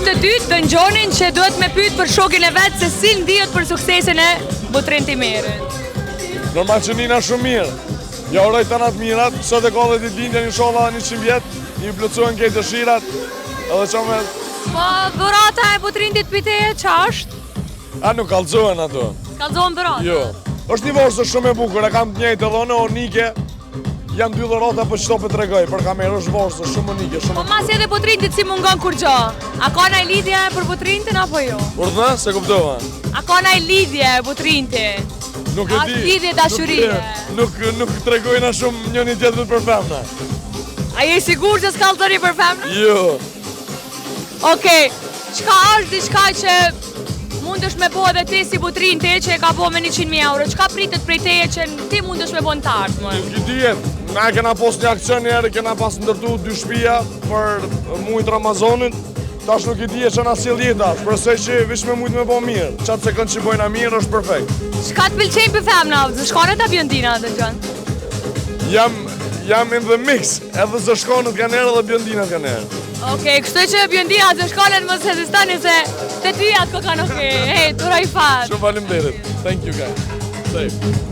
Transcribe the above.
të dytë dëngjonin që duhet me pyet për shokin e vet se si ndihet për suksesin e Butrin Timerit. Normal që nina shumë mirë. Ja uroj të natë mirat, sot e ka dhe ditëlindjen inshallah 100 vjet, i plotësohen këtë dëshirat. Edhe që me... Po, dhurata e Butrinit piteje qa është? A nuk kallëzohen ato. Kallëzohen dhurata? Jo. Është një vorsë shumë e bukur, e kam të njëjtë edhe në Onike. Jam 2 dhurata për çdo të tregoj, për kamerë është vorsë shumë unike, shumë. Po mas edhe Butrinit si mungon kur gjo? A ka naj lidhje për Butrinin apo jo? Urdhë, se kuptova. A ka naj lidhje Butrinit? Nuk e di. A lidhje dashurie? Nuk tregojna shumë njëri tjetrit për femna. A je sigur që s'kallëzoni për femna? Jo. Okej, çka është diçka që mundesh me bo edhe ti si Butrin te që e ka bo me 100.000 euro? Çka pritet prej teje që ti mundesh me bo në tartë, më? Nuk i dijet. Na kena pos një akcion njerë, kena pas ndërtu 2 shtëpia për mujtë Ramazonit. Tash nuk i dijet që na sjell jeta, shpresoj që vish me mujtë me bo mirë. Qatë sekond që bojna mirë është perfekt. Çka të pëlqejnë për femna? Zëshkonët a bjondina të gjënë? Jam in the mix, edhe zëshkonët kanë erë dhe bjondinat kanë erë. Okej, kështu që bjondinat zëshkonët mos hezistoni se të ty atë ko kanë okej. Hey, turaj fat. Shumë faleminderit. Thank you guys. Safe.